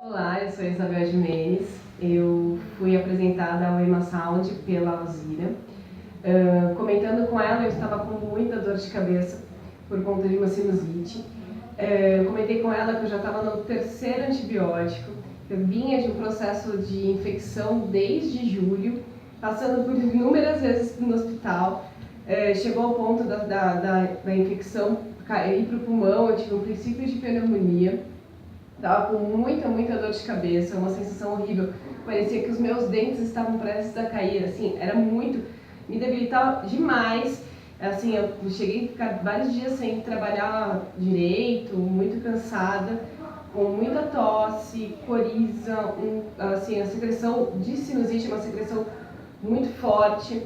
Olá, eu sou Isabel Jimenez. Eu fui apresentada ao Hemasound pela Alzira. Comentando com ela, eu estava com muita dor de cabeça por conta de uma sinusite. Comentei com ela que eu já estava no terceiro antibiótico. Eu vinha de um processo de infecção desde julho, passando por inúmeras vezes no hospital. Chegou ao ponto da infecção ir para o pulmão, eu tive um princípio de pneumonia. Estava com muita dor de cabeça, uma sensação horrível. Parecia que os meus dentes estavam prestes a cair, assim, era muito... Me debilitava demais. Assim, eu cheguei a ficar vários dias sem trabalhar direito, muito cansada, com muita tosse, coriza, assim, a secreção de sinusite, uma secreção muito forte.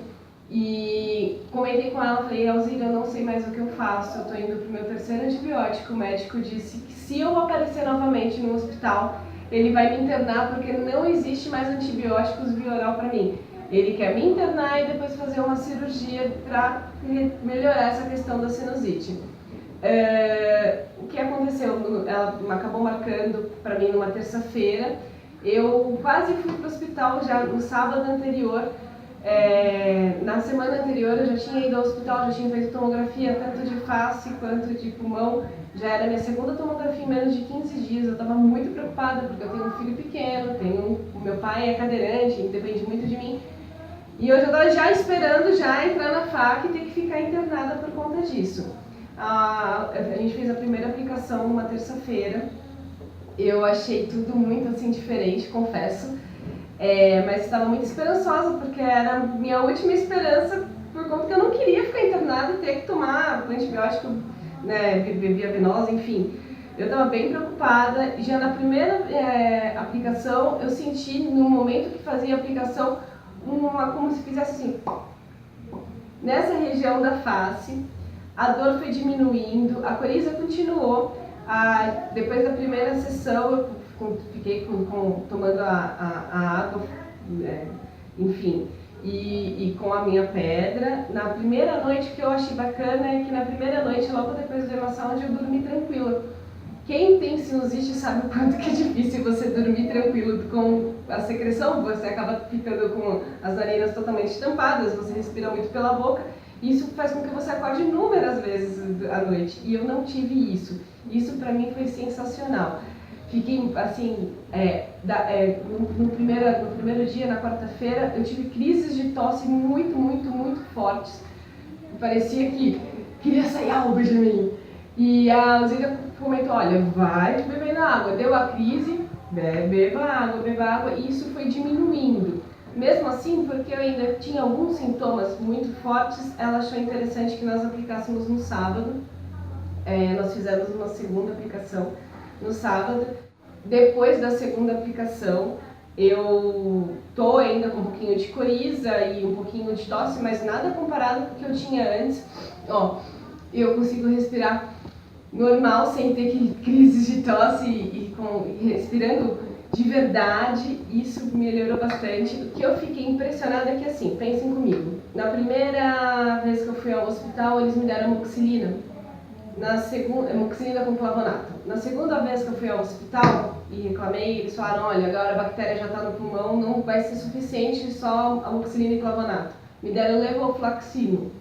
E comentei com ela, falei, Alzira, eu não sei mais o que eu faço, eu estou indo para o meu terceiro antibiótico. O médico disse que se eu aparecer novamente no hospital, ele vai me internar porque não existe mais antibióticos via oral para mim. Ele quer me internar e depois fazer uma cirurgia para melhorar essa questão da sinusite. O que aconteceu? Ela acabou marcando para mim numa terça-feira. Eu quase fui para o hospital já no sábado anterior. Na semana anterior eu já tinha ido ao hospital, já tinha feito tomografia tanto de face quanto de pulmão. Já era minha segunda tomografia em menos de 15 dias. Eu estava muito preocupada porque eu tenho um filho pequeno, o meu pai é cadeirante, depende muito de mim. E eu já estava esperando entrar na fac e ter que ficar internada por conta disso. A gente fez a primeira aplicação numa terça-feira. Eu achei tudo muito assim diferente, confesso. Mas estava muito esperançosa, porque era a minha última esperança, por conta que eu não queria ficar internada e ter que tomar antibiótico, né, via venosa, enfim. Eu estava bem preocupada. Já na primeira aplicação, eu senti, no momento que fazia a aplicação, como se fizesse assim, nessa região da face. A dor foi diminuindo, a coriza continuou. Depois da primeira sessão, eu fiquei tomando a água, enfim, e com a minha pedra. Na primeira noite, o que eu achei bacana é que na primeira noite, logo depois do Hemasound, eu dormi tranquila. Quem tem sinusite sabe o quanto que é difícil você dormir tranquilo com a secreção. Você acaba ficando com as narinas totalmente tampadas, você respira muito pela boca. Isso faz com que você acorde inúmeras vezes à noite, e eu não tive isso. Isso para mim foi sensacional. Fiquei assim, no primeiro dia, na quarta-feira, eu tive crises de tosse muito fortes. Parecia que queria sair algo de mim. E a Alzira comentou, olha, vai bebendo água. Deu a crise, beba água, e isso foi diminuindo. Mesmo assim, porque eu ainda tinha alguns sintomas muito fortes, ela achou interessante que nós aplicássemos no sábado. Nós fizemos uma segunda aplicação no sábado. Depois da segunda aplicação, eu tô ainda com um pouquinho de coriza e um pouquinho de tosse, mas nada comparado com o que eu tinha antes. Eu consigo respirar normal, sem ter crises de tosse e respirando de verdade. Isso melhorou bastante. O que eu fiquei impressionada é que, assim, pensem comigo. Na primeira vez que eu fui ao hospital, eles me deram amoxicilina. Amoxicilina com flavonato. Na segunda vez que eu fui ao hospital e reclamei, eles falaram, olha, agora a bactéria já está no pulmão, não vai ser suficiente só amoxicilina e flavonato. Me deram levofloxacino,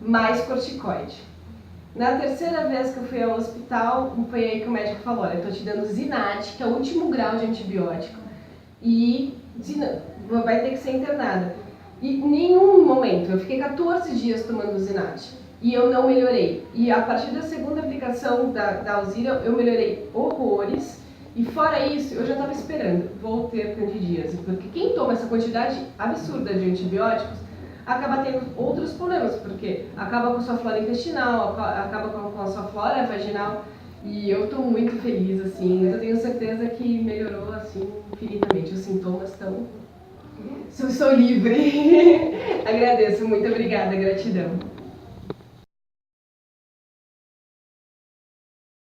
mais corticoide. Na terceira vez que eu fui ao hospital, foi aí que o médico falou, olha, eu estou te dando Zinate, que é o último grau de antibiótico, e vai ter que ser internada. E em nenhum momento, eu fiquei 14 dias tomando Zinate, e eu não melhorei. E a partir da segunda aplicação da Alzira, eu melhorei horrores. E fora isso, eu já estava esperando, vou ter candidíase, porque quem toma essa quantidade absurda de antibióticos acaba tendo outros problemas, porque acaba com a sua flora intestinal, acaba com a sua flora vaginal. E eu estou muito feliz, assim, eu tenho certeza que melhorou, assim, infinitamente. Os sintomas estão... Sou livre. Agradeço, muito obrigada, gratidão.